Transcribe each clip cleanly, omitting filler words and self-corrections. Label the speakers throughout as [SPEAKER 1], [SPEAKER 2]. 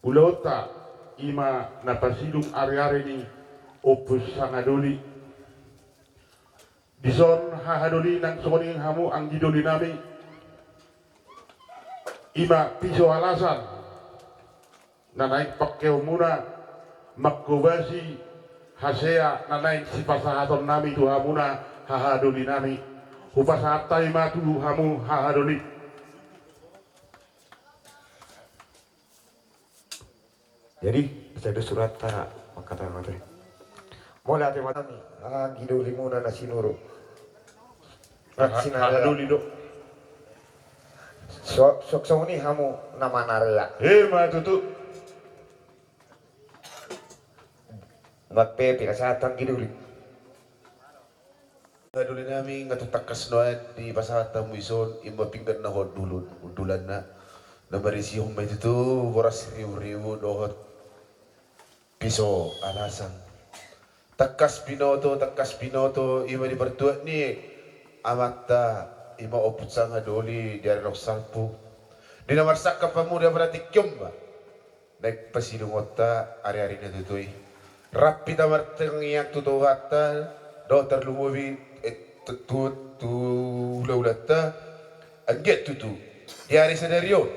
[SPEAKER 1] ulota ima napasidung ari-ari ni opus sangadoli dison hahadoli nang soning hamu ang gidoli nami ima piso alasan na naik pakkeo muna makkubasi hasea na naik sipasahaton nami tu hamuna hahadoli nami hupasahatai matu hamu hahadoli.
[SPEAKER 2] Jadi saya ada surat tak kata mati. Mulai hati mati gidoli muna na sinuro.
[SPEAKER 1] Hahadoli do.
[SPEAKER 2] Sok ni hamu nama narela.
[SPEAKER 1] Matutu.
[SPEAKER 2] Magpepe kasatan gidoli.
[SPEAKER 3] Duli namin nga tatakas noan di pasata mo ison imba pinggan na hod dulan na namarisi yung may dito waras riw-riw dohot piso alasan takas pinoto ima di bertuat ni amata ima oput sanga doli dari rok salpu di namarsak ka pamuda berarti kyom ba naik pasilungota ari-ari na tutoy rapi tamar tengiyak tutuhatan do terlumubi tu laulata angget tutu di hari senario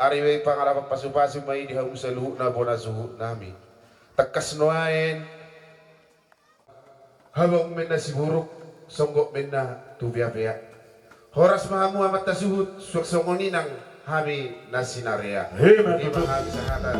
[SPEAKER 3] hari may pangarapan pasu-pasu may di hamu saluh na bona suhu nami takas noain habang men na siguruk songgok men na tubia-bia horas mahamu amat na suhut songgoni nang hami na sinarea di mga sahada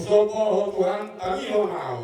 [SPEAKER 4] Sopo Tuhan kami mau.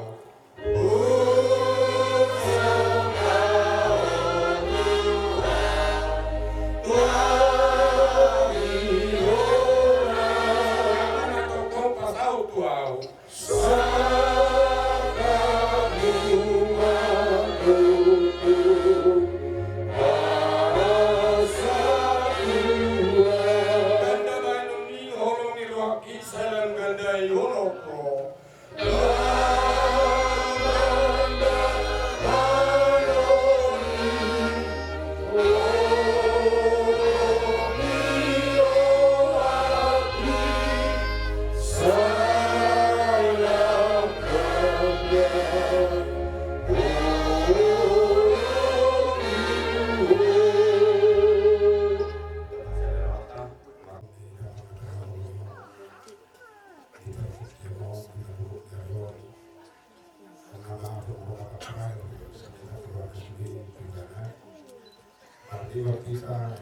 [SPEAKER 4] Kita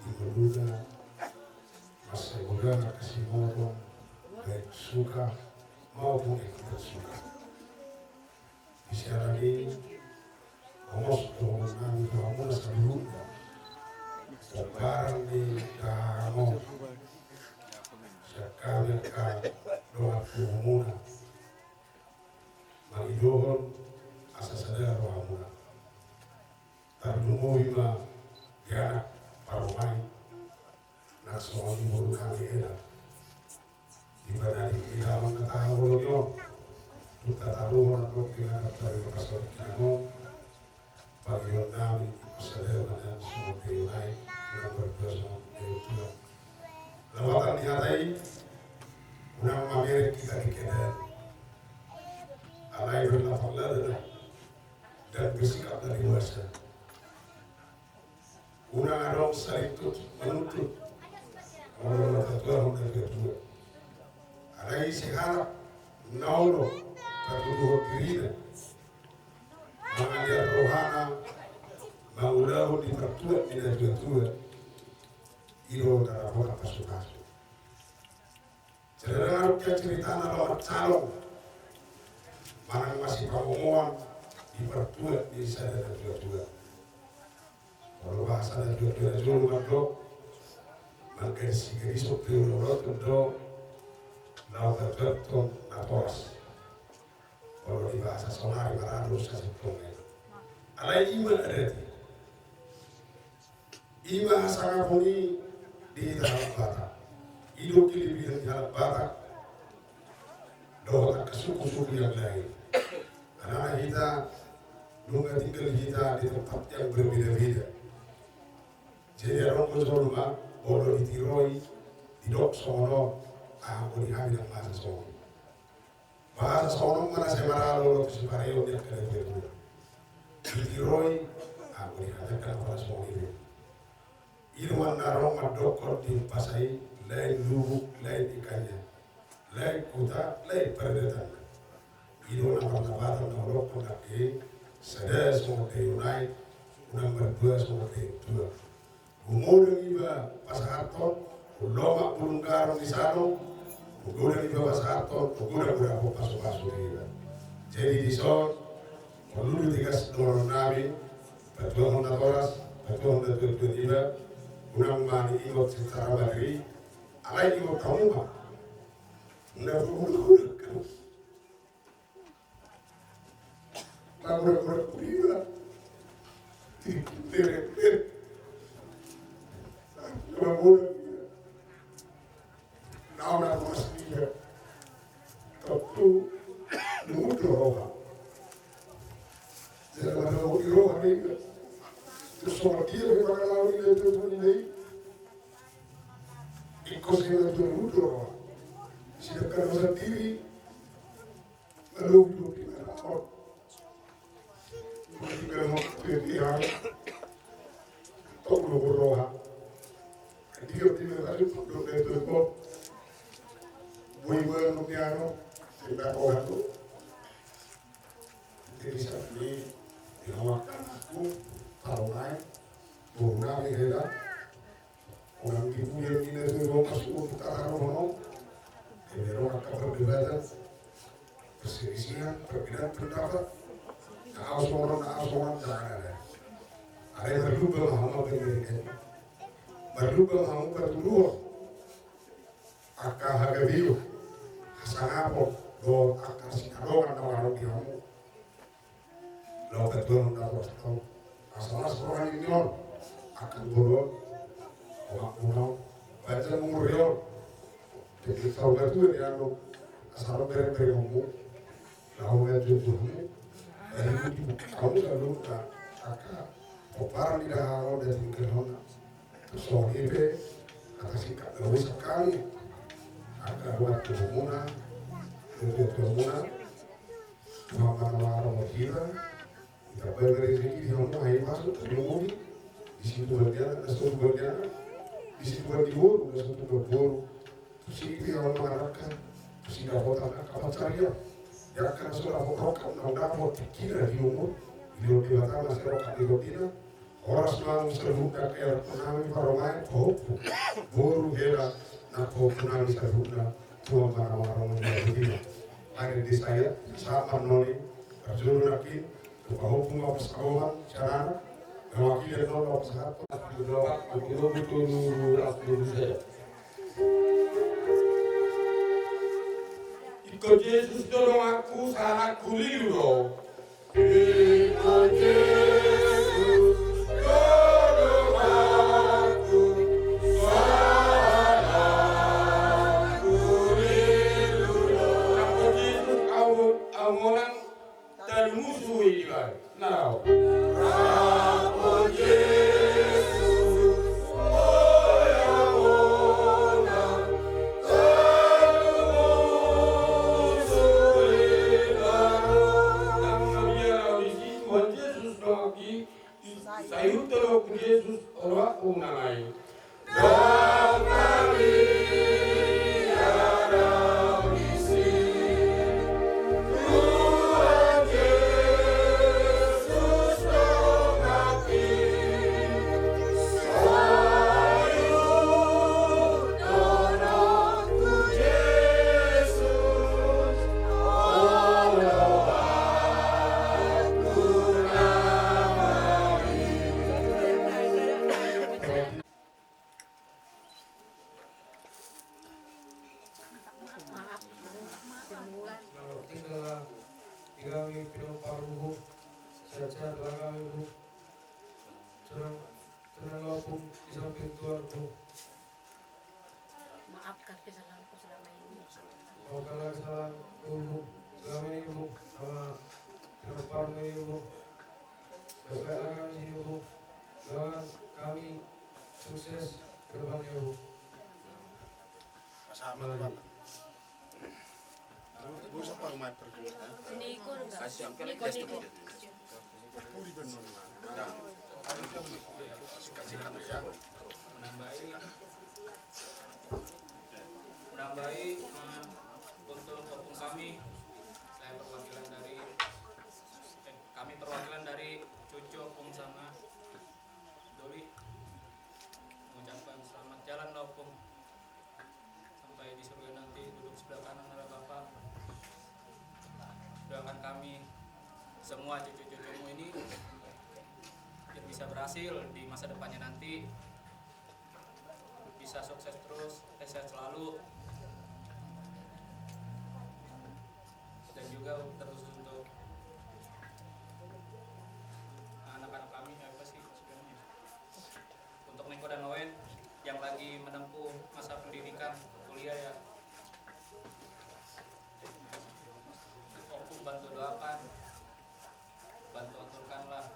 [SPEAKER 4] ibaduda masih muda kasih motor baik suka maupun tidak suka. Sekarang ini ngomong dengan kamu dulu sekarang di kamu sekarang doa kumuna maidohon asas sadar wamuna tarlumuhi ma ya parumai na soal ibu kami eda di mana di dalam kata Allah kita tahu orang kita dari pasal kita alai berlapang lada dan bersikap dari dewasa. Unang adong saling menuntut orang tertua dan tertua. Alai seharap naulo tertuduh dirinya mengajar rohana mengulahu di tertua tidak tertua ilo darah kasu-kasu. Cerita cerita nama calon mana masih pamongoan di pertua di sana dan tua. Kalau bahasa dan tua dulu maklo maka si sopir lorot do lau tertentu naporas. Kalau di bahasa sonari harus kasih tongel. Alai iman ada di iman sangat puni di dalam bata. Hidup ini di dalam bata. Doa kesuku-suku yang lain. Karena kita nunggu tinggal kita di tempat yang berbeda-beda. Jadi orang bersoluma, orang ditiroi, didok sono, aku diambil bahasa sono. Bahasa sono mana saya marah lalu kesepareo yang kena berdua. Ditiroi, aku dihadirkan bahasa sono itu. Ilmuwan narong madokor di pasai, lain lubuk, lain ikannya, lain kuta, lain perdetan. Ilo na pangabata na orok ko na ke sada semua teyunay unang berdua semua teyunay. Umudang iba pasaharton, uloma ulungkarong isano, ugudang iba pasaharton, ugudang ako pasok-pasok iba. Jadi di son, perlu tigas nomor namin, patuang na toras, patuang na tutun iba, unang mani ingot secara bagri, alay ingot kamu ma. Udah kamu. Pura-pura kuliah, tidak, pura-pura nauna masih tapi mudah roha, jadi mana roha ni, terus soal dia memang lawan ini tu ni, ikut saya tu mudah roha, siapkan masa diri, lalu hidup di mana orang. Kita mau pergi tolong berdoa. Dia tidak ada untuk itu kok. Buat nukiano tidak orang tu. Jadi saat ini dinawarkan aku taruh naik, bunga hela. Orang ibu yang ini tu masuk untuk taruh mana. Jadi orang akan berbeda. Perselisihan, perbedaan pendapat. Naasuran jangan ada. Ada yang berubah mahu berubah. Berubah mahu berubah. Akal harga biu. Sangapo do akal sikadokan orang kamu. Lo ketua hendak tahu. Asal seorang ini on akan bolong. Orang kuno baca mengurion. Jadi tahu betul dia lo asal beri kamu. Lalu dia jujurmu. Kamu selalu kakak peparang di dalam dan tinggal hona soal ini kata sikap lebih sekali agar waktu muna mana orang kita berdiri di hona hai masuk terjumuni di situ berjalan nasib berjalan di situ berdiburu nasib berburu terus itu yang mengarahkan terus tidak kota kapal carian. Ya kan sudah rokok nak kira di umur di batang masih rokok di rotina orang semua seluka kayak penami paromai kopu boru hela nak kopu nami seluka cuma marah-marah menjadi ada di saya sama noni kerjul lagi kopu ngapa sekolah cara mewakili nol apa satu betul betul aku saya. Ikut Yesus dorong aku sana kuliru. Ikut Yesus dorong aku sana kuliru. Ikut Yesus awonan dan musuh ini kan. Nah. Ikut Yesus oh
[SPEAKER 5] kami pinaparuho sa tsara kami po. Tenang pun di samping Tuhan po.
[SPEAKER 6] Maafkan kesalahanku selama ini.
[SPEAKER 5] Maafkanlah kesalahanku po. Selama ini po. Sama pinaparuho ini po. Berkaitan kami sini po. Doakan kami sukses ke depannya po.
[SPEAKER 4] Sama lagi. Bisa pangmat perjuangan.
[SPEAKER 6] Niko enggak? Niko.
[SPEAKER 7] menambahi untuk opung kami, saya perwakilan dari cucu opung sama Doli mengucapkan selamat jalan lah opung, sampai di surga nanti duduk sebelah kanan adalah Bapak. Doakan kami semua cucu-cucumu ini biar bisa berhasil di masa depannya nanti, bisa sukses terus, sehat selalu, dan juga terkhusus untuk anak-anak kami apa sih sebenarnya, untuk Niko dan Noen yang lagi menempuh masa pendidikan kuliah ya, Opung bantu doakan, bantu aturkanlah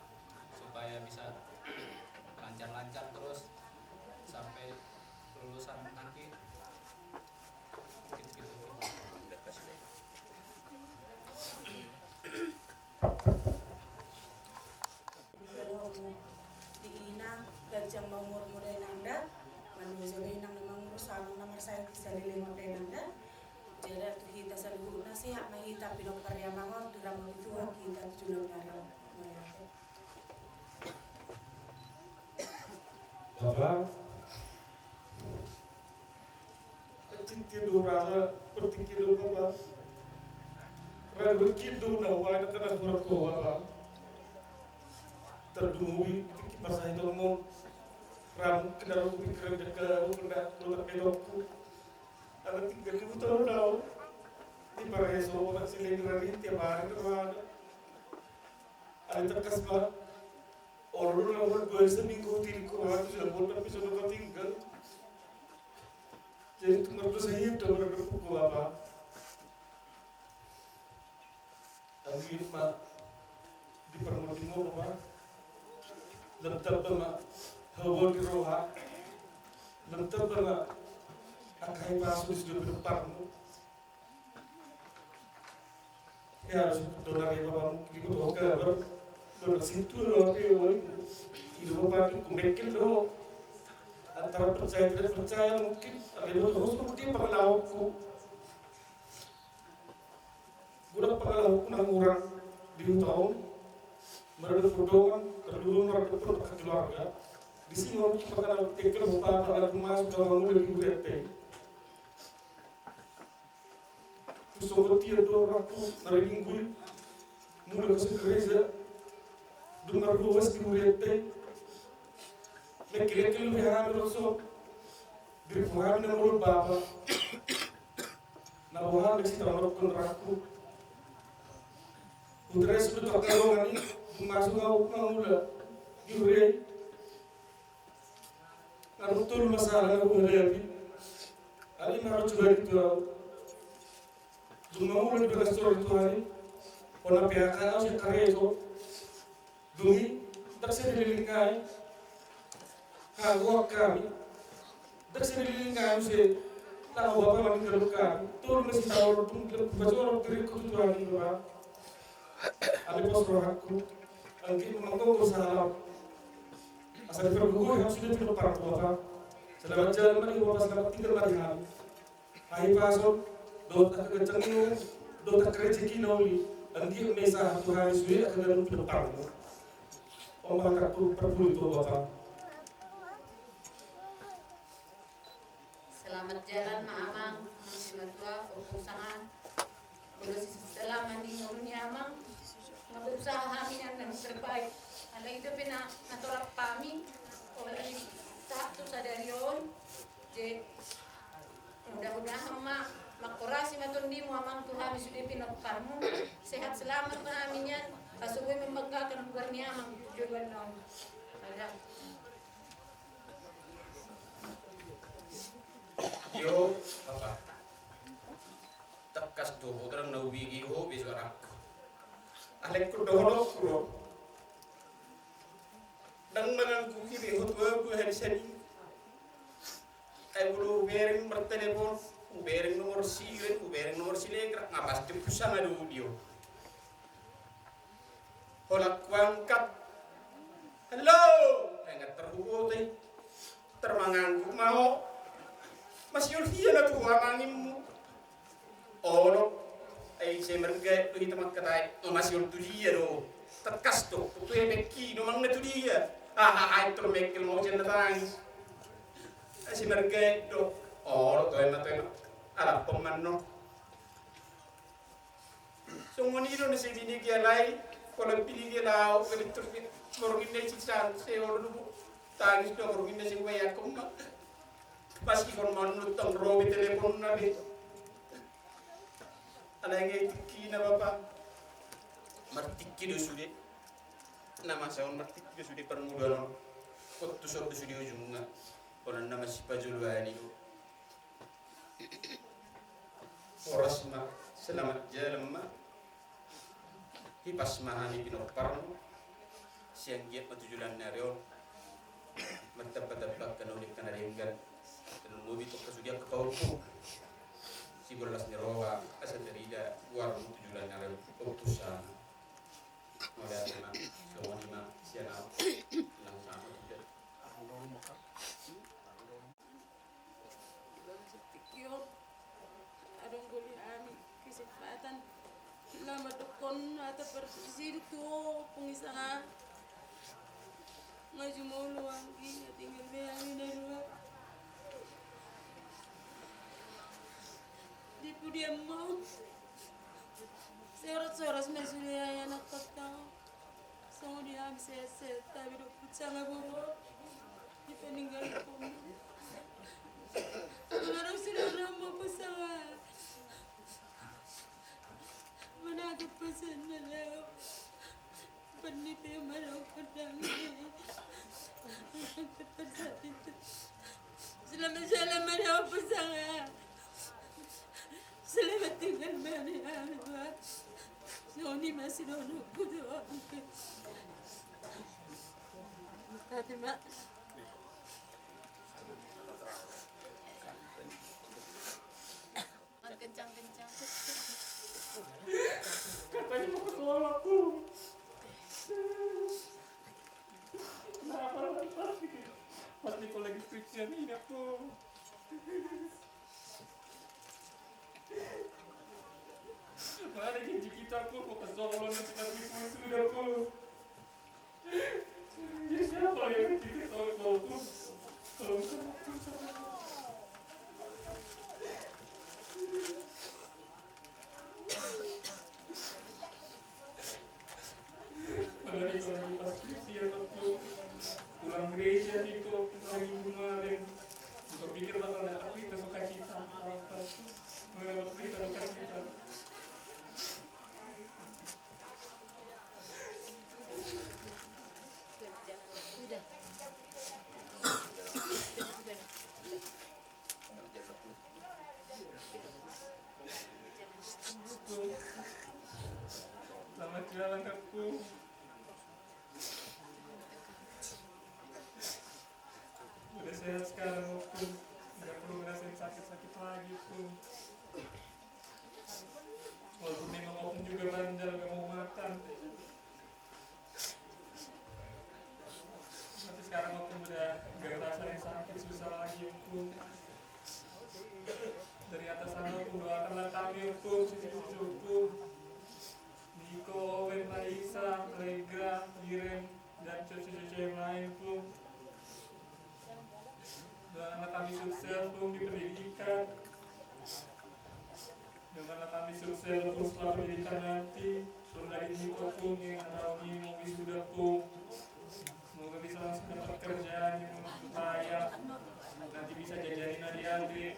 [SPEAKER 7] supaya bisa lancar-lancar terus sampai lulusan nanti. Mungkin segitu.
[SPEAKER 8] Diinang gajah mamur murai nanda manusia inang memang urusan nomor saya bisa dilema nanda jadi tu kita selalu nasihat mahita pinok karya mangon dalam itu kita tujuh nara.
[SPEAKER 5] Bapak, tidur rasa berpikir Bapak, ragu kidu nawa ada kena surat Bapak, terdumui masa itu mau ram kenal pikiran dekat kena keluar kedokku, anak 3.000 tahun tahu, di paraheso orang selenggarani tiap hari terus ada terkas Pak. Orang orang gue seminggu tinggal waktu sudah bodoh tapi sudah tinggal. Jadi kemarin saya hidup dalam berpukul apa? Lagi mak di permukiman rumah, lentar bama hawa di roha, lentar bama akai masuk sudah berdepanmu. Ya harus dolar ya bapak ikut hoker. Kalau situ loh, itu bapak itu kumekil loh. Antara percaya tidak percaya mungkin ada yang harus mungkin pengalamanku. Guna pengalamanku nang orang di tahun mereka berdoa kedua mereka pun keluarga. Di sini orang kita kenal tekel bapak ada rumah sudah bangun dari URT. Terus orang tiada orang tu nari minggu mulai masuk gereja. Dengar luas di muridnya, laki-laki lebih hamil so, dari penghamil yang mulut bapak, nabuhan di situ orang kontraku, putra sudah terkalongan ini, masuk ngau mula, diurai, nggak betul masalah nggak boleh lagi, ali maru juga itu, cuma mula di bekas orang tua ini, orang pihak kau sih karya itu. Dungi, terus dilingkai, kalau kami, terus dilingkai sih, tahu bapak meninggal kami, turun masih tahu baca orang kiri ketujuan itu pak, ada pos rohaku, angki memangku salam, asal tergugah yang sudah tidak parah bapak, selamat jalan lagi bapak selamat tinggal lagi kami, hai pasok, dota kecengung, dota kerejeki nauli, angki mesah Tuhan sudah akan tidak parah. Orang perlu itu bapak.
[SPEAKER 6] Selamat jalan Amang, manusia tua, urusan. Selama di dunia Amang, berusaha yang terbaik. Ada itu pina natolak kami, oleh satu sadarion. Jadi mudah-mudahan mak makurasi matundi mo amang Tuhan sudah pinagparmo. Sehat selamat ka namin yan. Kasuboy membanggakan lugar niya amang tujuan na. Ada.
[SPEAKER 7] Yo, apa? Takas tuh, orang nawigi ho bisarak. Alek ko dohlo ko. Dang manang ku kiri ho tuwa ku hari sani. Ay bulu bereng bertelepon, bereng nomor siren, bereng nomor silegra, ngapas di pusang ada audio. Holak kuangkat. Halo, enggak terhubung deh. Termangang mau. Mas Yulfiya na tuwa mangimu. Ono ay semerga tu hitamat katai. Mas Yulfiya do. Takas to, tu ebeki do mang na tudia. Ay to mekil mo chen na tangis. Si merghetto, to è nato alla pommanno. Sono unito ne si vini che lei, con la pili che la o per il turbi, morgine ci san, se ordu, tagis to morgine si vai a comma. Pasti con manno ton robi telepon na be. Alai tikki na bapa. Martikki do sude. Nama saun martikki do sude permudono. Kottu sordu sude ujunga. Orang nama si Pajulwani Orasma selamat jalan ma Hipas mahani pinoparno Siang giat matujulan naryon Matapatapag kanulik kanarenggan Dan umuwi to kasudia kapaupo Si berlas ni rowa Asa terida Warung tujulan naryon Utusan Malihat ma Kawani ma Sianap Lang sama juga
[SPEAKER 8] Adong guli ami kesempatan lama dokon atau persisir tuh pengisah ngaju mau luanggi tinggal beami dari luar di pudiam mau seorang mesulia anak kota sama dia bisa tapi dok pucang bobo di peninggal pun Orang sudah ramah pesawat. Mana ada pesan malam. Peniti malam pedang ini. Selamat jalan mana pesawat. Selamat tinggal mana. Noni masih nonok kudu. Tapi mak.
[SPEAKER 6] Kencang-kencang.
[SPEAKER 5] Katanya mau ke sekolah aku. Kenapa pasti kalau lagi skripsian ini aku. Mana gaji kita aku mau ke Solo nanti tapi sudah aku. Jadi siapa yang kita tahu aku? Kalau lagi pas skripsian aku pulang gereja itu lagi kemarin berpikir bakal ada aku itu suka cita melewati kita suka cita selamat jalan aku. Udah sehat sekarang aku nggak perlu ngerasain sakit-sakit lagi tuh. Walaupun memang aku juga bandel gak mau makan. Tapi sekarang aku udah gak ngerasain sakit susah lagi aku. Dari atas sana aku doakanlah kami aku, cucu-cucuku. Niko, Owen, Raisa, Legra, Iren, dan cucu-cucu yang lain pun. Dan anak kami sukses pun di pendidikan. Dengan kami sukses untuk setelah pendidikan nanti. Dari Niko pun yang ada ini mau wisuda pun. Semoga bisa langsung dapat kerjaan yang layak. Nanti bisa jajanin adik-adik.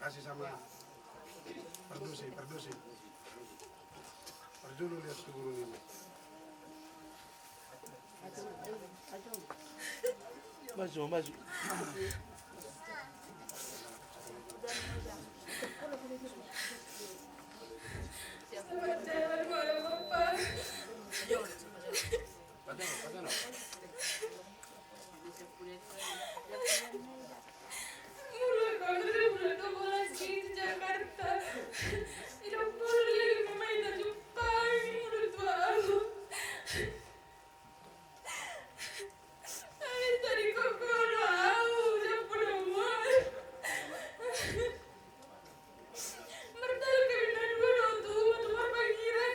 [SPEAKER 4] Kasih sama perdusi. Perjulu lihat tuh burung ini. Maju.
[SPEAKER 8] Selamat jalan kepada Bapak. Mulai kamu lagi di Jakarta. Tidak boleh memainkan Jepang menurut aku. Tadi kau tahu siapa nama. Mertalu kebenaran dua tuh panggilan.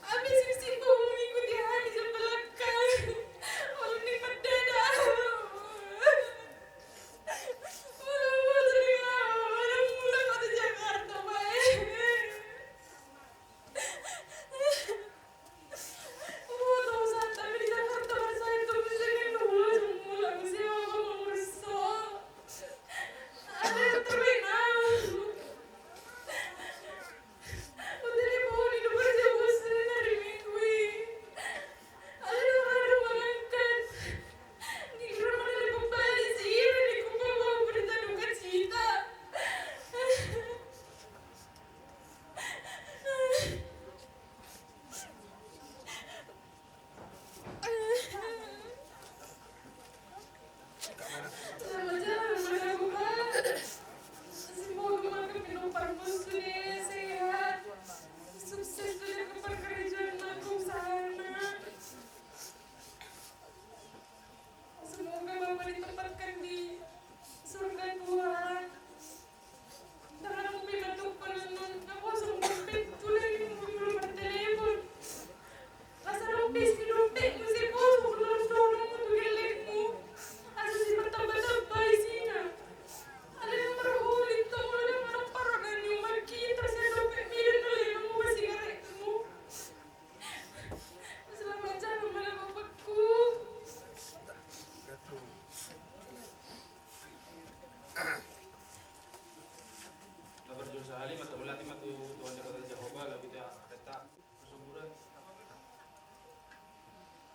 [SPEAKER 8] Habis mesti kau mengikuti hati sebelakang. Walau ini perdana. Mula kau di Jakarta, baik. Tahu saat kami di Jakarta masa itu misalnya dulu semula mesti aku merusak. Ada yang terbenam. Putri pohon hidup berjauh dari minggu ini. Ada orang mengangkat. Di rumah ada kembali sih, di kumpul mau berita duka cita. Selamat jalan kepada Bapak. Semoga makan minum parfumnya sehat. Sukses dalam pekerjaan aku sana. Semoga Bapak ditempatkan di surga Tuhan. Dan aku minta Tuhan aku langsung dompet tulen belum bertelepon. Rasa dompet si dompet mesti kosong belum tolong untuk gelekmu. Asal si bertambah-tambah isinya. Ada yang berhulit tahu ada yang parahkan yang kita saya dompet milik oleh kamu masih garekmu. Selamat jalan kepada Bapakku.
[SPEAKER 7] Berdosa ali matu belati matu Tuhan kata Jehovah lebih dia kata kesuburan.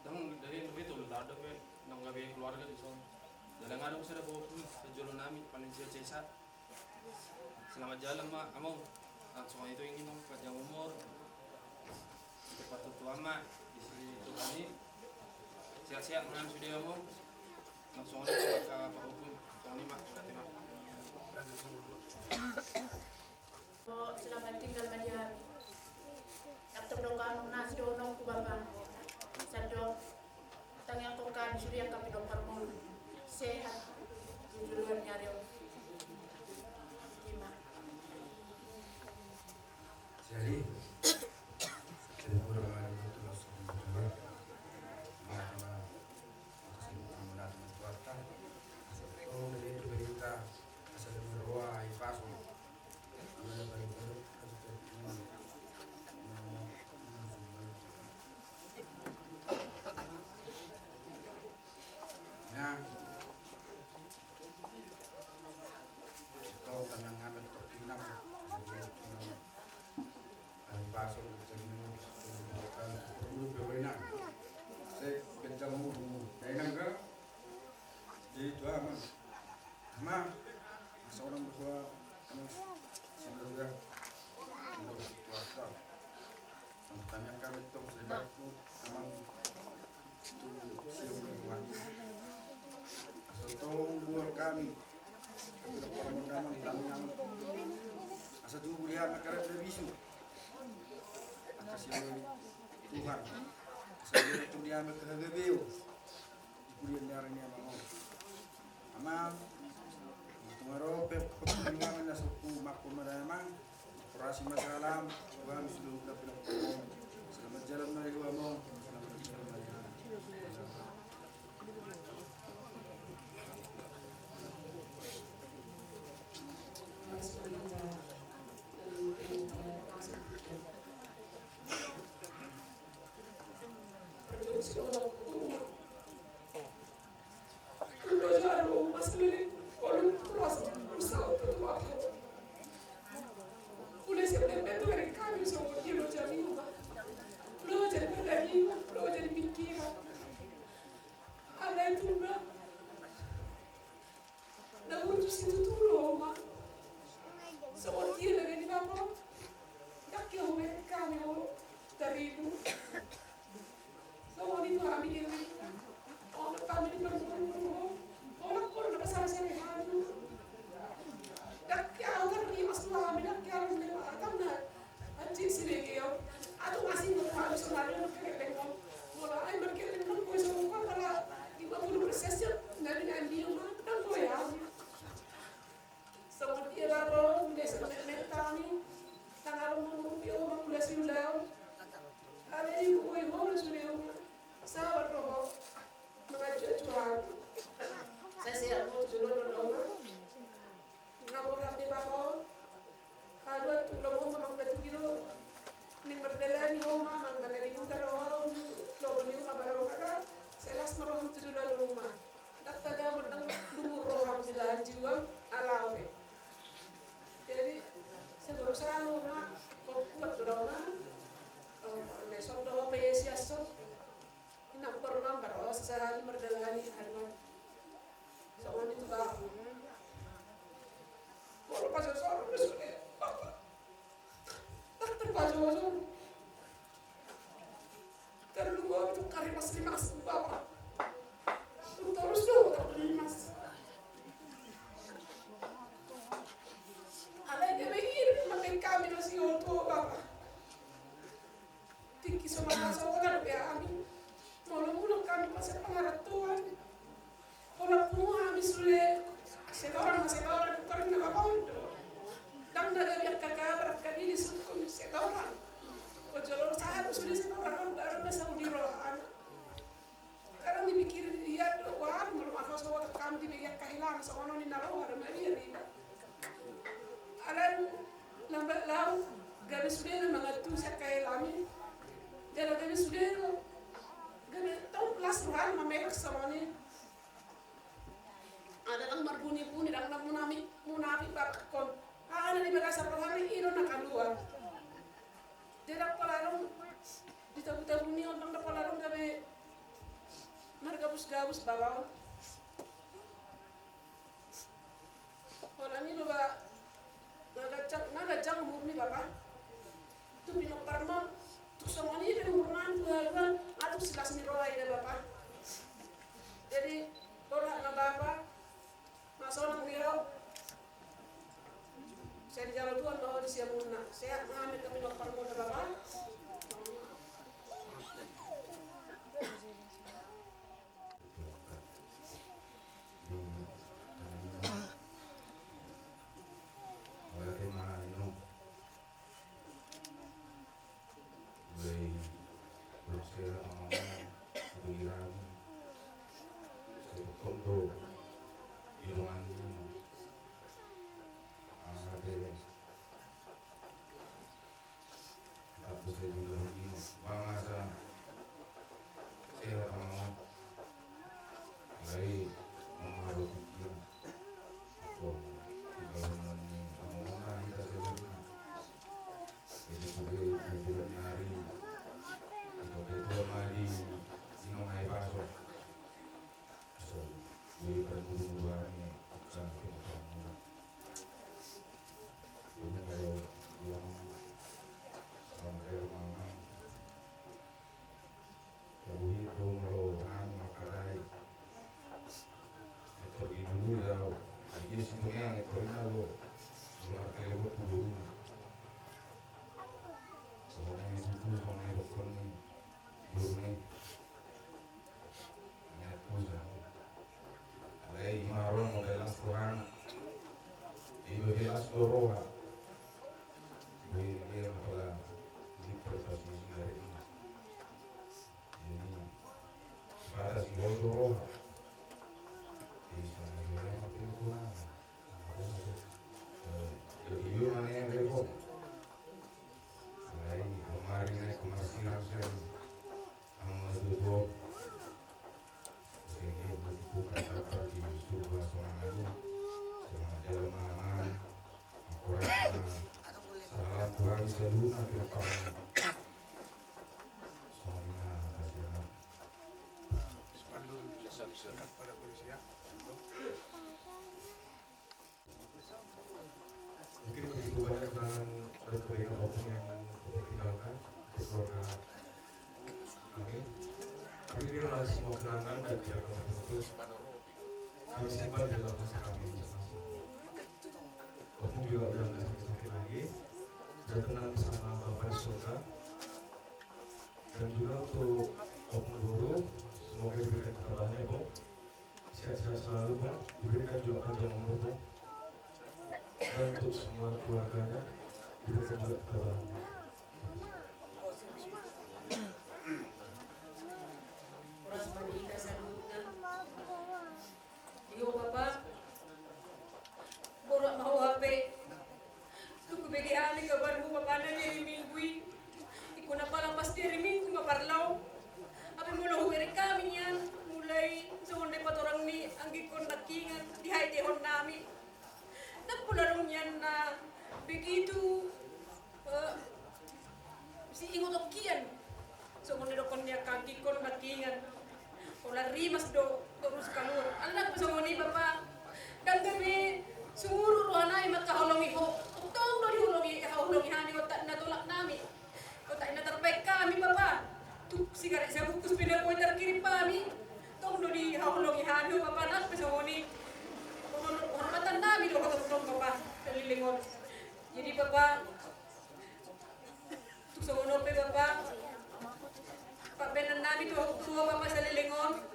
[SPEAKER 7] Dan dari itu lu tak ada kan nang gawe keluarga di sana. Dalam ada usah ada bawa pun sejolo nami paling sisa. Selamat jalan mak, kamu langsung itu ingin dong panjang umur. Cepat tua mak di sini itu kami siap-siap dengan sudah kamu langsung aja ke Pak Hukum. Soalnya mak berarti mak.
[SPEAKER 6] Selamat tinggal Madiami. Kapten dokan nasi donong ku Bapak. Sado tangyang kokan surya kami dokter mau sehat. Jujur nyari. Terima.
[SPEAKER 4] Jadi saya udah ada itu langsung berdoa. Karena kesibukan mendatang kuota. Oh, dari itu berita asal berdoa ipasu. Ada baru-baru nah, kau tenang amat terpinang. Pasok perlu berwenang. Saya berjamu dengan ke itu ama seorang berdua sebenarnya untuk swasta. Tanya kami itu sebenarnya memang itu siapa tolong buat kami permodalan kami yang asal dulu lihat akan berbisu kasih Tuhan saya itu dia berkebeu kuliah darahnya mau amal
[SPEAKER 9] Maro perkembangan na suku makumaramang operasi masalah Tuhan sudah dapat selamat jalan dari kamu selamat jalan dari
[SPEAKER 4] belas Doroha dia adalah interpretasi dari ini. Jadi pada si Doroha di sana dia makin kurang. Jadi itu namanya repot. Dari kemarin naik ke Marsilang saya tutup. Sehingga begitu kata di sebuah sorangan sama dalam aman Al-Quran salam Tuhan selalu nanti kamu soalnya hasilnya
[SPEAKER 9] Silakan pada polisi ya.
[SPEAKER 4] mungkin begitu banyak dengan berkaitan hukum yang ditinggalkan untuk keluarga kami. Kami ini adalah semua kenangan dan tidak akan terputus. Kami simpan di dalam masa kami masing-masing. Hukum juga sudah tidak sakit lagi. Berkenan bersama Bapak di surga. Dan juga untuk Oknum Guru, semoga diberikan ketabahannya, Bu. Sehat-sehat selalu, Bu. Diberikan juga panjang umur, Bu. Dan untuk semua keluarganya, diberikan juga ketabahannya.
[SPEAKER 6] Oras magita sa lutan. Iyo Bapak, borak mau HP. Tuku bagi ali kabar mo Bapak na ni Mingguy. Iko na palang pasti riming kung maparlaw. Api mo lahuwi kami yan. Mulai sa hunday patorang ni ang gikon nakingan. Dihay dihon namin. Nagpularong yan na begitu si ingot kian. So kung nilokon niya kaki ko nakingan. Wala rimas do terus kalur. Anak pa sa ni Bapak. Dan kami sumuro rohanay magkahulong iho. Totoo na hulong ihahulong ihani o natulak namin. O tayo natarpay kami Bapak. Sigaret sa bukus pinapoy tarkiri pa kami. Totoo na ihahulong ihani o Bapak. Anak pa sa ni hormatan namin o katulong Bapak. Nalilingon. Jadi Bapak. Sa uno pa Bapak. Pagbenan namin tuwa Bapak sa lilingon.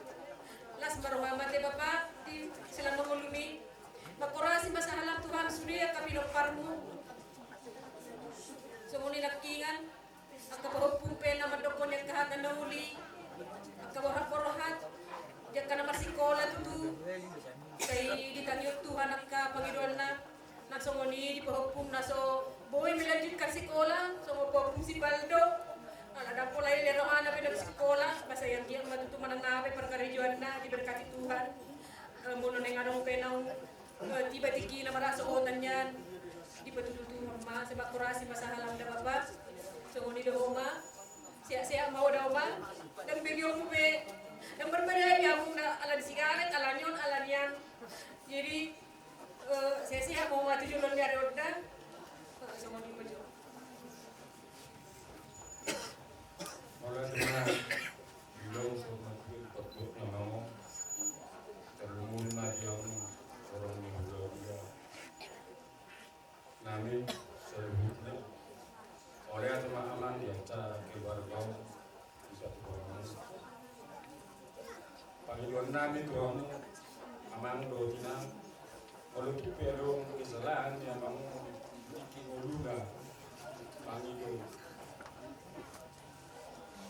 [SPEAKER 6] Las maruhamat Bapak. Di sila mangulumi. Makurasi masahalang Tuhan Surya kapilopar mo. So muli nakingan. Ang kapahupumpe na madokon yung kahagan na huli. Ang kawahan-porohat. Diyan ka na masikola tutu. Kay ditanyot Tuhan ang kapangidol na. Nagsongoni di pahupum na so. Boy milanjut ka sikola. So mapahupum si Baldo. Ada pulai lerohan na pinag-sekolah, basta yang dia matutuman ng nape perkarijuan na, diberkati Tuhan. Muna na yung anong penang tiba-tiki na marasuotan yan. Di patututuman ma, sa bakurasi masahalang na Bapak. So ngunit daw ma, siya mau daw ma, dan bigyan mo be, yang berbeda yang na alan sigaret, alan yon, alan yan. Jadi, saya mau mati julon biar udah, so ngunit maju.
[SPEAKER 4] Oleh karena bilang semakin takut nama terlalu najam orang muda dia. Nami sebutnya oleh teman-teman yang cara keluarga bisa berjalan. Panggilan nami tuamu amang dotina kalau kipelong kesalahan yang kamu ikingoluga panggilan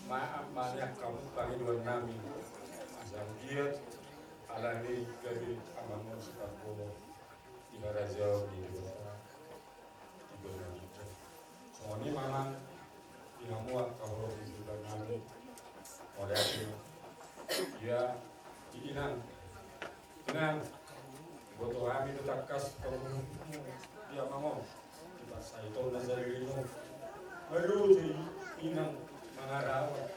[SPEAKER 4] maaf banyak kamu panggilan nami asal giat alami kami amamu sekarang di Raja di Desa di Bogor. So ini memang dinamuat kalau di sebelah nami oleh itu ya diinang buat kami tetap kas kamu dia mau kita saya tahu nazari ini baru jadi inang mengarawat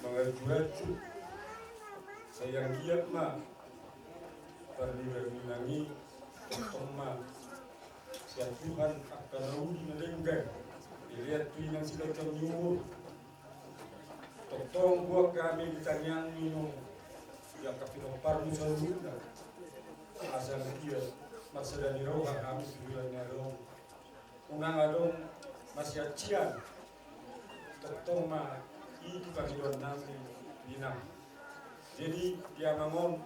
[SPEAKER 4] mengajuat sayang giat mah terlibat toma siap Tuhan akan raudi melenggang dilihat tuinang sila kenyur totong buat kami ditanyang minum yang kapilopar musaluna asal dia masalah di roha kami sebilanya dong unang adong masih acian totong ma iki panggilan nami dinam jadi dia ngomong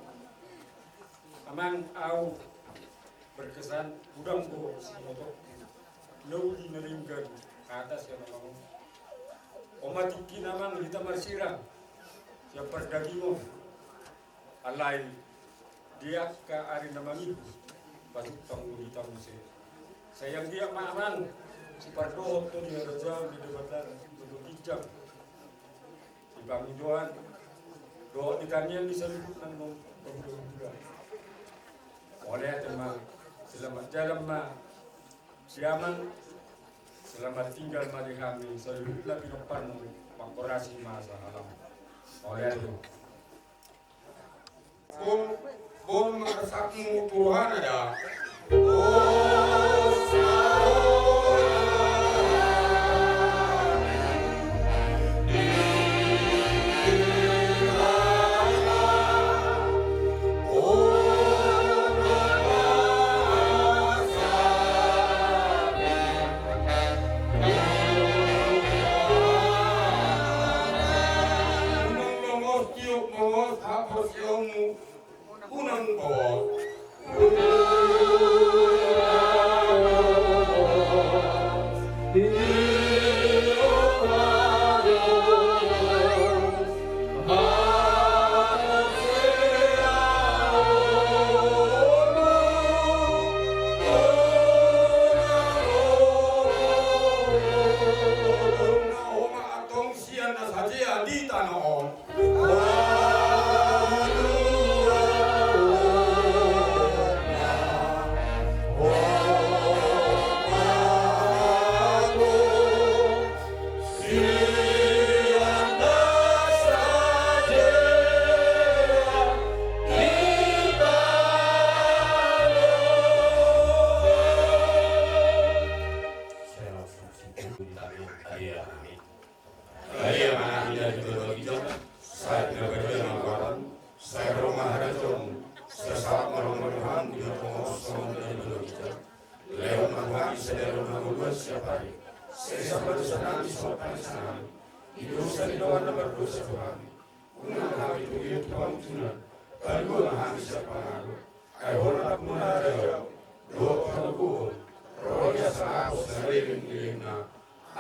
[SPEAKER 10] amang au berkesan udang ko sinoto nauli naringgan ke atas ya namang omatiki namang kita marsirang siapa daging alai dia ke ari namang ibu pasuk tanggung di tamu sayang dia mamang si pardo to dia raja di debatan duduk kijang di bangun doan doa ditanya bisa disebut nang juga oleh teman selamat jalan ma siaman selamat tinggal mari kami seluruhlah di depan pangkorasi masa alam oleh itu
[SPEAKER 4] bom sakmu Tuhan ada. Unang bawa di tanah om.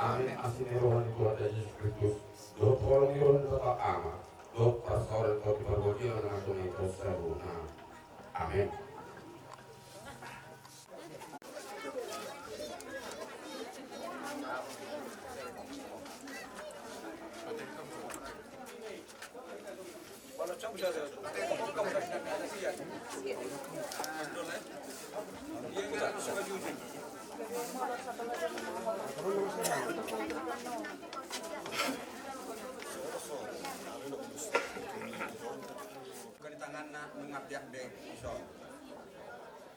[SPEAKER 4] Amin asini rohani Tuhan Yesus Kristus. Do tolong iron tetap ama. Do pastoran kau diperbuat dengan Tuhan Yesus Kristus. Amin.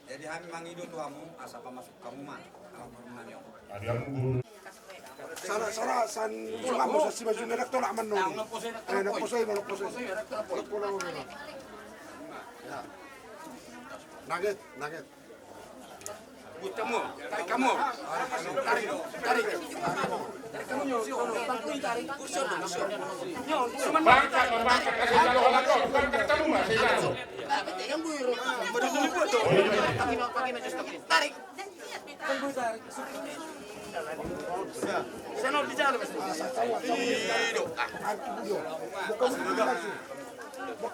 [SPEAKER 9] Jadi kami mangido tuamu asa masuk kamu mah kalau permenanyo.
[SPEAKER 4] Sara san kamu sa siba jun rektor aman no. Nakposay. Nugget.
[SPEAKER 9] Butamu, kamu. Tarik. Kamu tarik. Kursi.
[SPEAKER 1] Bangka kasih jalan kok, bukan ketemu mas.
[SPEAKER 9] Yang buru. Tarik. Sana bicara mas.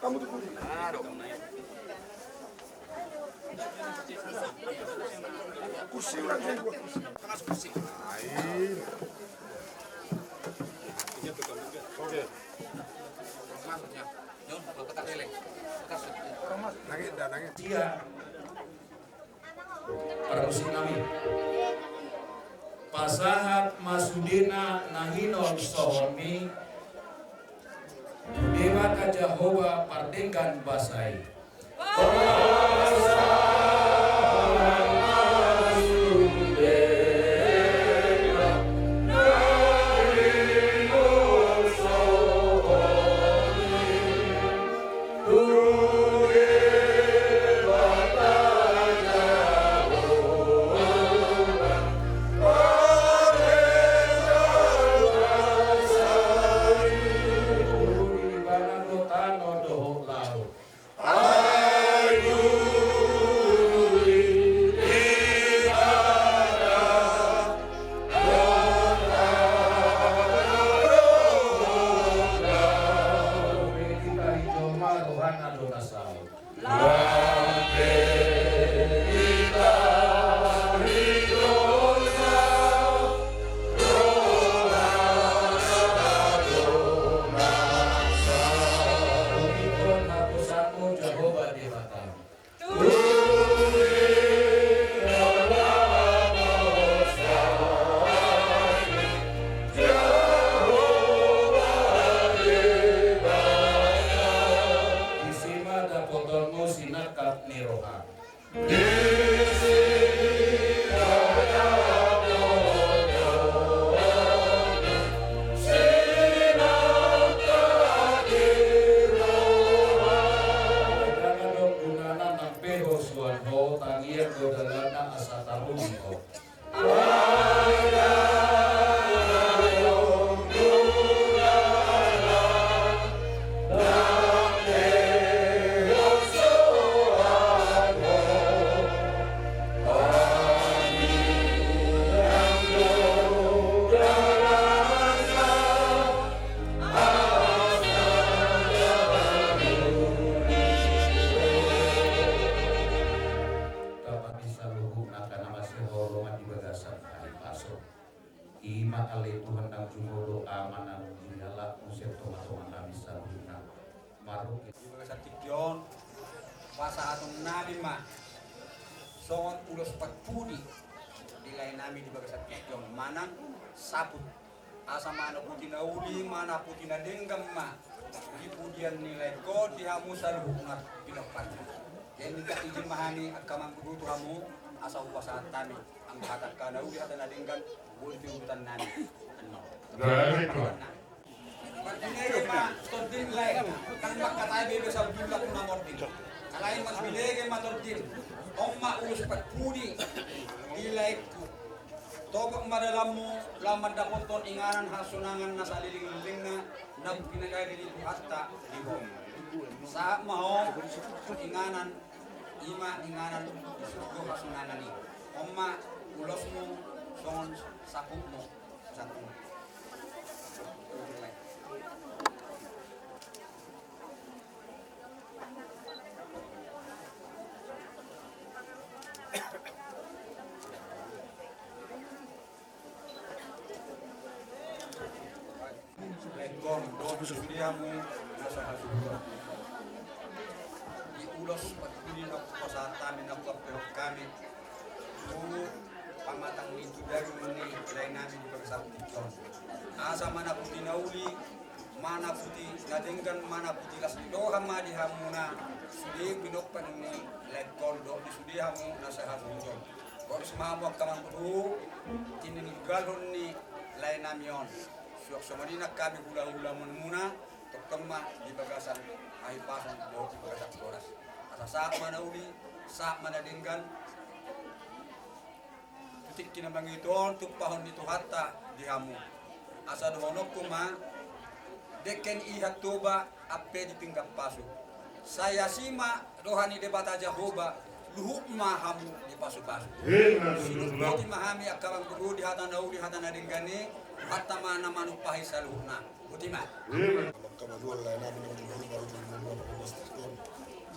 [SPEAKER 4] Kamu tuh. Kursi orang saya dua kursi.
[SPEAKER 9] Kursi.
[SPEAKER 4] Oke.
[SPEAKER 9] Masuknya. Yon, kita keleng.
[SPEAKER 4] Nangit.
[SPEAKER 10] dia para musim kami pasahat masudina nahinon sohoni dewa Jehovah pardengkan basai
[SPEAKER 1] Aduh.
[SPEAKER 11] ni roha. Ima ale Tuhan dan jumuro amanan dinala musir tomat-tomat kami sabuna maruk
[SPEAKER 9] Ibaga tikyon pasa atong nabi ma songon ulos patpudi dilay namin ibaga tikyon manang saput asa mana puti na uli mana puti na denggam ma ipudian nilai ko dihamu salu ngat pinapat jadi ka izin mahani at kamang kuduto hamu asa upasa tami ang hatat ka na uli hatan na denggan boleh diurutan nani Pagdinay ma, tordin lain. Kan makatay bebe sa jumlah ko na mordin. Kalain mas bilege matordin. Ong maulus patpuni. Dilay ko. Tobak madalam mo, laman dakoton inganan hasunangan na sa liling-liling na pinagay dito hatta libo. Sa maho, inganan, inganan, isugo hasunangan ni. Ong ma, ulos mo, songon sapuk mo, satu. Sudiamu nasa hasura. Diulos pagpili na pasatan na kapelok kami. Puro pamatang nito dari ni lain namin di pagsabot. Asa mana puti nauli, mana puti nadenggan mana puti las doha madi hamuna. Sudi binokpan ni lain koldo di sudi hamu nasa hasura. Kalau semua kamang puru tininigalon ni lain namion. Semanina kami hula-hula muna terkema di bagasan ahi pasan do di bagasan boras. Asa saat mana uli, saat mana denggan titik kina mangiton tuk pahon itu hatta dihamu. Asa dohonok kuma deken ihat toba ape di pinggam pasu. Saya sima rohani debata Jehovah luhuk mahamu di pasu-pasu. Sinut di mahami akalang kudu di hatan nauli hatan adengani hatta mana manupahi saluhna utima
[SPEAKER 4] Kamaduan lain namin ang mga baru ng mga pagkakastikon.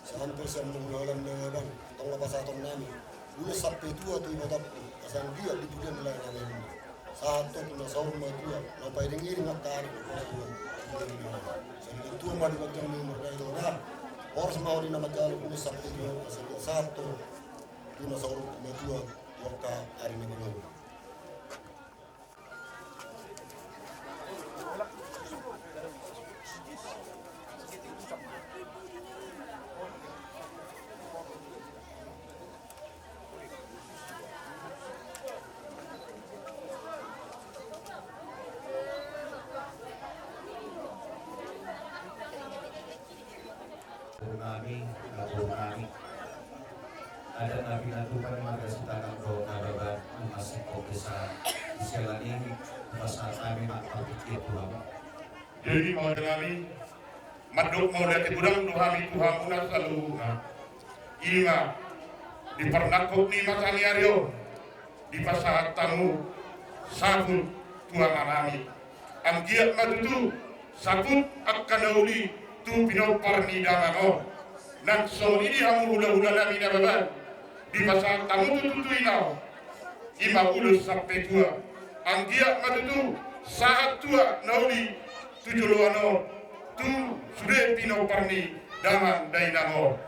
[SPEAKER 4] Saan po sa mga ulan na ban, itong napasatong namin. Ulos sa petua ito ibatap ko, kasang dia dipulian lain namin. Sa hatok na sa urma tua, na pwedeng iring at tarik ko na tuwan. Sa mga tua madibagtang mga mga ito na, oras mauli na magkalo ulos sa petua, sa hatok, ito na sa urma tua, waka ari na mga.
[SPEAKER 11] Nami ada nabi natupan magasitakan ko nababat masih ko kesa isyalani pasal kami makapikir Tuhan.
[SPEAKER 1] Jadi mau kami maduk mau dari budang Tuhan Tuhan muna saluhuna. Ima di pernakop ni masani aryo di pasahat tamu sabut Tuhan anami. Amgiat madutu sabut akan nauli tu pinopar ni damano. Nang so ini hamu hula-hula namin na baban di masa tamu tutu inaw ima ulus sampai tua anggiak matutu saat tua nauli tujuluano tu sudah pino parni daman dainamo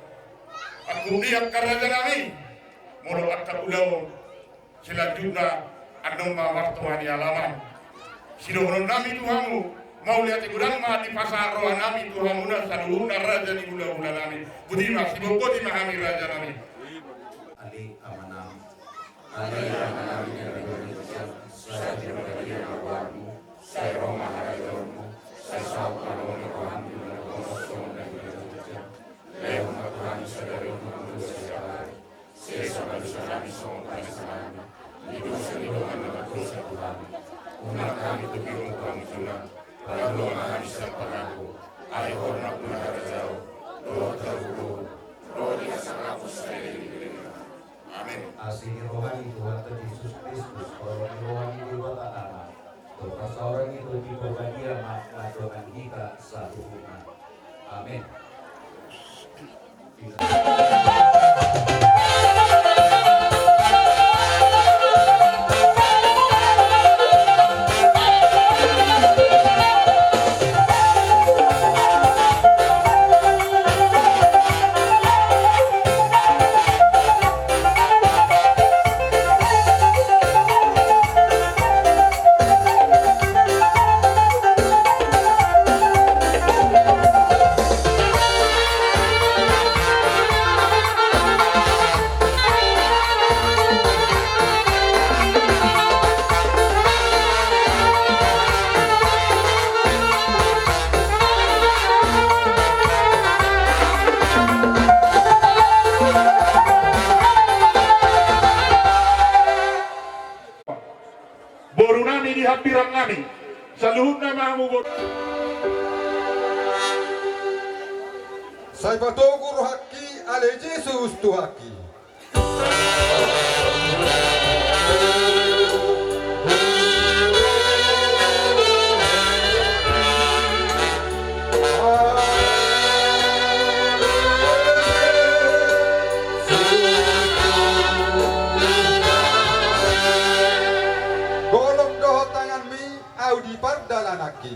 [SPEAKER 1] aku niat karaja nami moro atta ulaw selanjutnya anong mawartuhan alaman sidohonon nami tuhamu mau lihat gudang ma di pasar roh nami Tuhan muda saluhuna raja di gula-gula nami budima siboko di mahami raja nami
[SPEAKER 11] Ali amanam yang Indonesia saya berbagi awarmu saya Roma harayormu saya saukano Tuhan di dalam kosong dan Indonesia lewat Tuhan sadari manusia sekali saya sabar salami songkai salami itu senidoan manusia Tuhan umat kami tubimu kami sunnah lalu mahami sampanaku ay hormat menara jauh doa terhubung roh di asal saya amin. Asih rohani Tuhan Yesus Kristus, kalau rohani Dewa Ta'ala, doa seorang itu diberbahagia maka dengan kita satu umat. Amin.
[SPEAKER 1] Borunami di hampiran kami saluhuna mahamu
[SPEAKER 12] Saya batogu rohaki ale Jesus tuhaki. Golong doho tangan mi audi pardalanaki.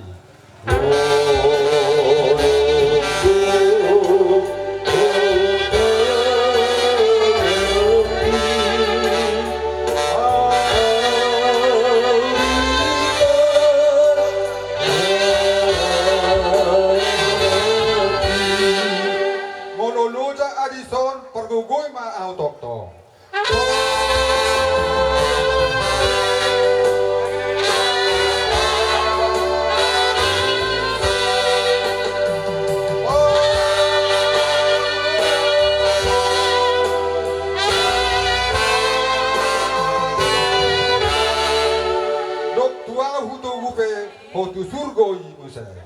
[SPEAKER 12] Monoloja Adison pergugoy ma autokto. Dok tua hutu gupe hotu surgo ibu saya.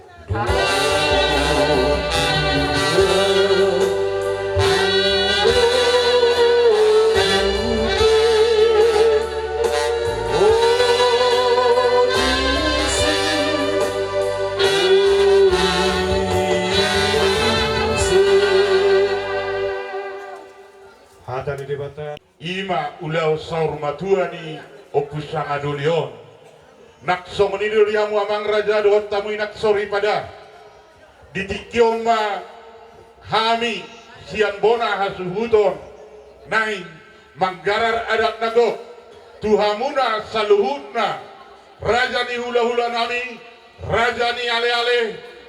[SPEAKER 1] Ima ulau saur matuani opusanga dolion nakso menidul yamu amang raja doon tamu naksori pada ditikioma hami sian bona hasuhuton nain manggarar adat nago tuhamuna saluhutna raja ni hula-hula nami raja ni ale-ale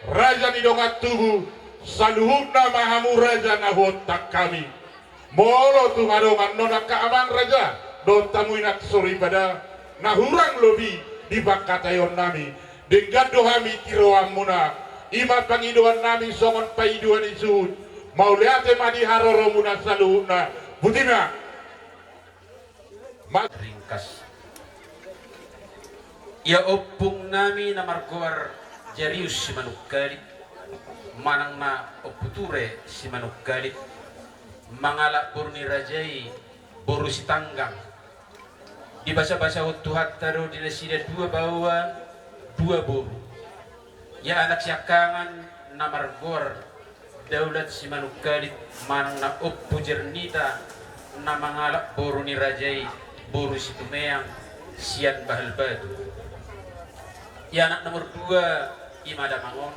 [SPEAKER 1] raja ni dongat tubuh saluhutna mahamu raja nahot tak kami molo tu ngadongan nona kaamang raja don tamu inak sori pada nahurang lobi di bakatayon nami dengan dohami kiroam muna ima pangidoan nami songon paiduan isuhud mau liate madi haroro muna saluhuna butina
[SPEAKER 13] ringkas ya opung nami na markuar jarius si manukkalit manang na oputure si manukkalit mangalak burni rajai boru si tanggang di bahasa-bahasa Tuhan taruh di nasida dua bawa dua boru ya anak siakangan namar gor daulat si manukkalit manang na oppu jernita na mangalak boru ni rajai boru si tumeang sian bahal batu ya anak nomor dua imada mangon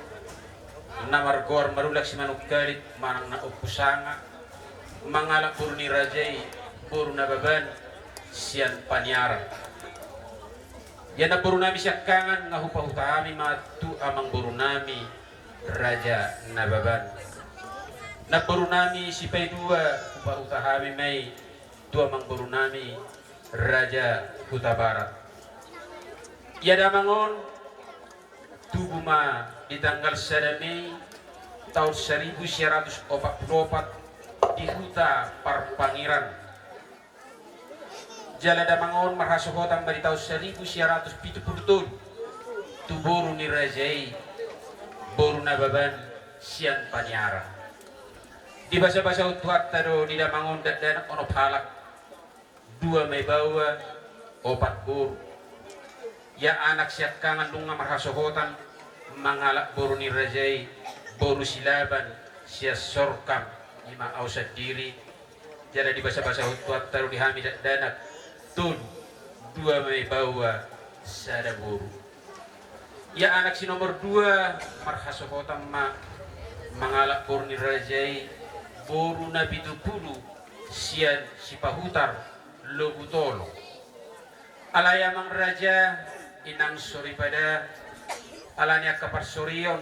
[SPEAKER 13] namar gor marulak si manukkalit manang na oppu sanga mangalak burni rajai burna baban sian paniara Ya na burunami siyakangan nga hupahutami matu amang burunami Raja Nababan. Na burunami si Paidua hupahutami may tu amang burunami Raja Huta Barat. Ya damangon tuguma di tanggal 1 Mei tahun 1944 di Huta Parpangiran. Jala damangon marhasohotan dari tahun 1977 tu boru ni Rajai boru Nababan sian Panyara. Di basa-basa utuhat tado di damangon dan ono palak 2 may bawa 4 boru. Ya anak siat kangan lunga marhasohotan mangalak boru ni Rajai boru silaban sia sorkam lima ausad diri. Jala di basa-basa utuhat tado di hamid danak tun 2 may bawa sada boru. Ya anak si nomor 2 marhasohotan mangalak boru ni Rajai boru nabi tupulu sian si pahutar lobutolo. Alayamang raja inang sori pada alanya kapar sorion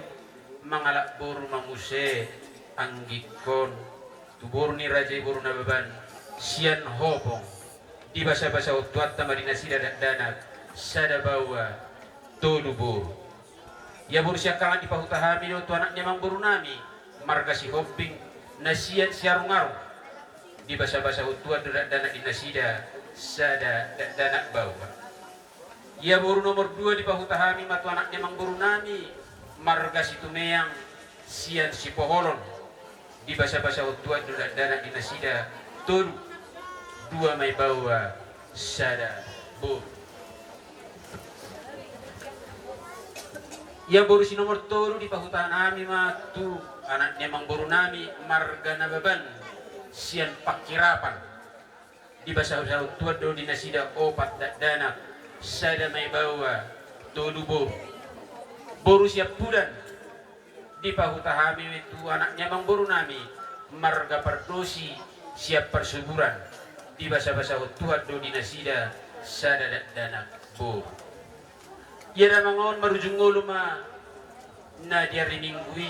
[SPEAKER 13] mangalak boru manguse anggikon tubur ni Raja boru Nababan sian hobong di basa-basa utuat tamarina sida dana sada bawa tolu boru. Ya boru siakangan di pahutahami tu anaknya mang boru nami marga si hobbing nasian siarungaru di basa-basa utuat dana dinasida sada dana bawa. Ya boru nomor 2 di pahutahami matu anaknya mang boru nami marga si tumeyang sian si poholon di basa-basa utuat dana dinasida tolu 2 may bawa sada boru. Ya boru si nomor tolu di pahutahami matu anaknya mang boru nami marga Nababan sian Pakirapan di basa-basa utuat dinasida opat dana sada may bawa tolu boru. Boru siap bulan di pahutahami itu anaknya mang boru nami marga Pardosi siap persuburan di basa-basa utuhat do dinasida sada dana boru. Ya damangon marujung nguluma na diari minggui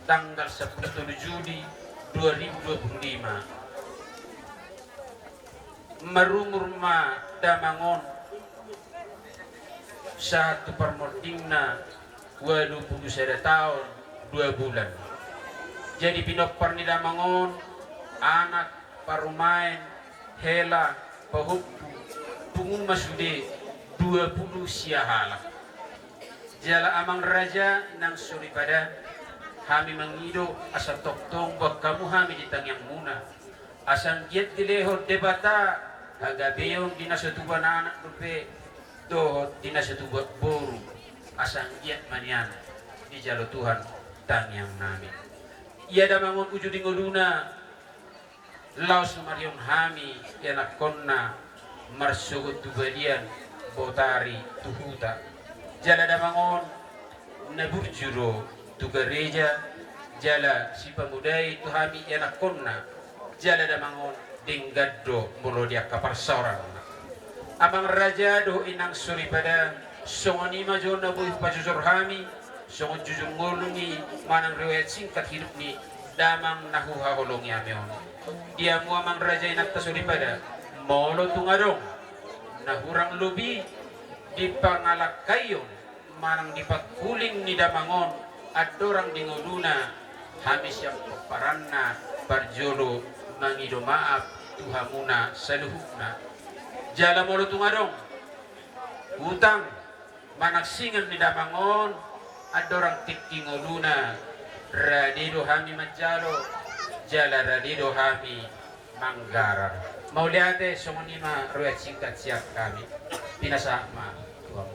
[SPEAKER 13] tanggal 10 Juli 2025 marumur ma damangon satu permordingna 21 tahun 2 bulan. Jadi pinopar ni damangon anak parumain hela pahuppu pungun masude 20 siahala. Jala amang raja nang suri pada kami mengido asa toktong bak kamu kami di tangyang muna asang giat dilehor debata hagabeyon dinasutuban anak rupe dohot dinasutuban boru asang giat manian di jalo Tuhan tangyang nami. Ia damangon ujudi ngoluna laos marion hami enak konna marsugut tubalian botari tuhuta jala damangon naburjuro tu gereja jala si pemudai tu hami enak konna jala damangon dinggaddo mulo dia kapar sorang amang raja do inang suri pada songoni majona buih pajujur hami songon jujur ngolungi manang riwayat singkat hidup ni damang nahuha holongi ameon dia muamang raja inak tasuri pada molo tungadong nahurang lubi di pangalak kayon manang dipakuling ni damangon adorang di ngoluna hamis yang peparanna barjolo mangido maaf tuhamuna saluhukna jala molo tungadong utang manaksingan ni damangon adorang tikki ngoluna radido hami majalo jala radido hami manggaran mau liate songonima ruat singkat siap kami pinasama tuang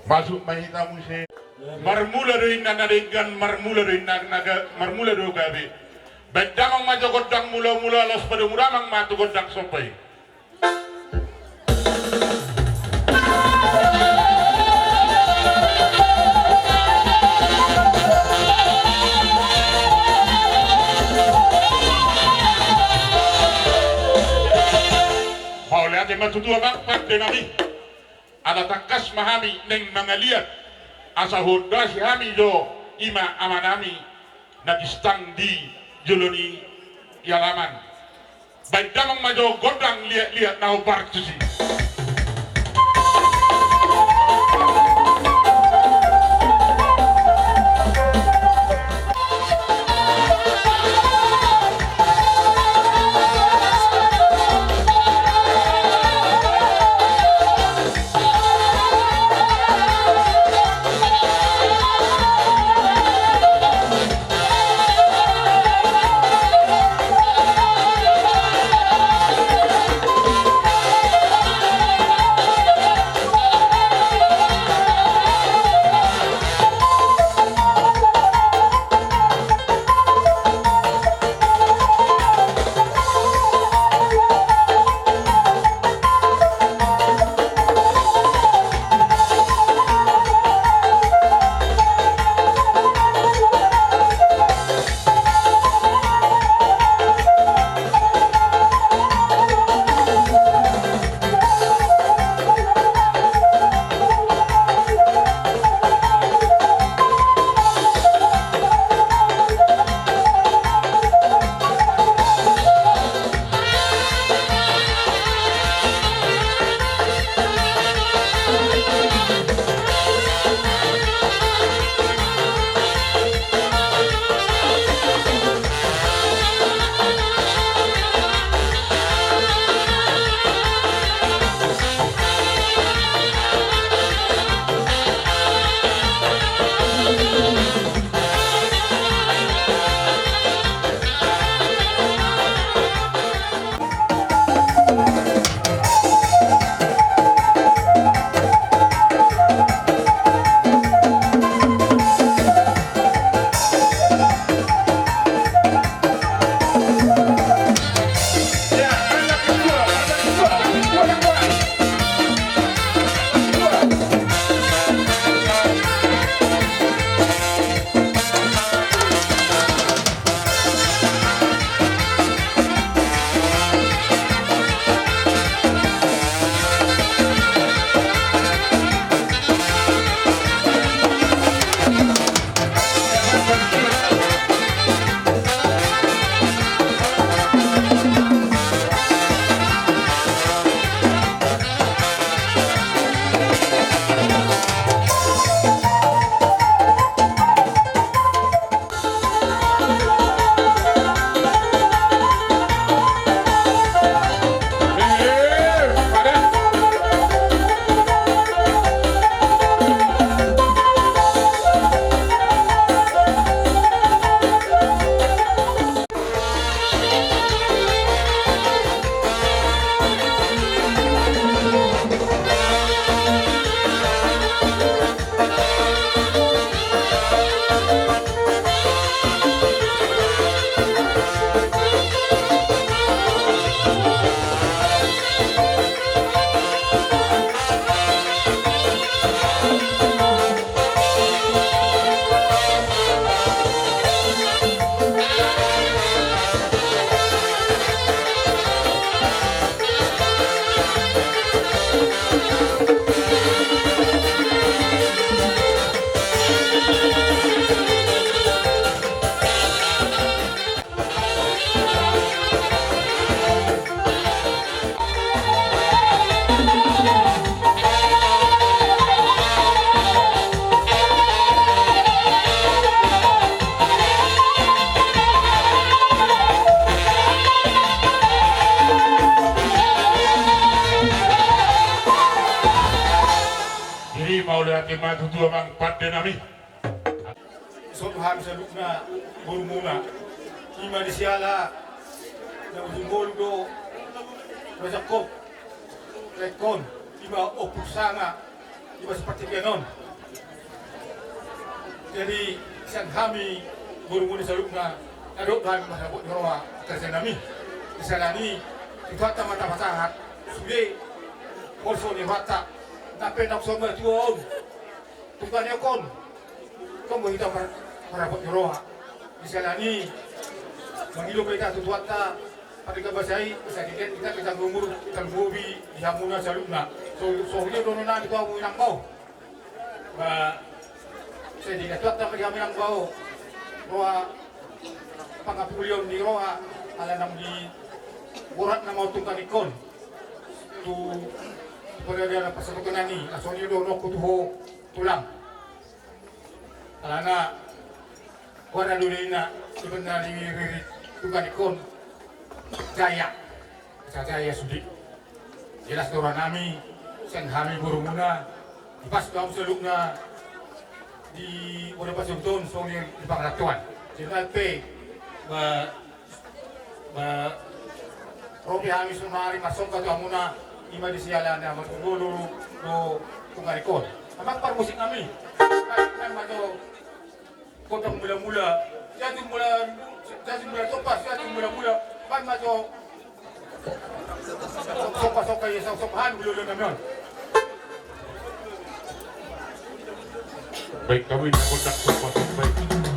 [SPEAKER 1] masuk mahita muse marmula do inna nadengan marmula do inna naga marmula do gabe bedamang majo godang mula-mula los pada muramang matu godang sopai mau lihat yang matu dua bang parte nabi Ada takas mahami neng mangaliat asa hodasi hami jo ima amanami nagistang di joloni yalaman. Baik damang majo godang lihat nahu partusi.
[SPEAKER 4] Kema tutu amang padde nami. Soto ham sadukna burmuna. Ima di siala na ujungol do Rajakop rekon ima opusanga ima seperti ganon. Jadi siang kami burmuna sadukna adok kami masabot nyawa kerja nami. Di sana ni itu hatta mata pasangat sudah korso ni hatta tapi nak sama tuan bukan kon kamu kita merapot nyawa di sana ni menghidup kita tutuata
[SPEAKER 10] ketika basai sakit kita kita ngumur kita ngobi di hamuna saluna so dia dono na kita mau nang bau saya tidak tahu tapi kami nang bau roa pangapulion di roa ala nang di urat na mau tungkan ikon tu pada dia na pasatukan nani aso dia dono kutuho tulang alana wala dulina sebenarnya di tungkan ikon Jaya sudi jelas orang nami sen kami burung muna pas kaum selukna di udah pas untun songir di pangratuan jadi pe robi kami sumari masuk ke muna ima di sialan ya dulu do tungarikon amak par musik kami kan mato kota mula-mula jadi mula topas jadi mula-mula pan mato sopa ya sopahan belum namun.
[SPEAKER 1] Baik kami kontak sopa baik.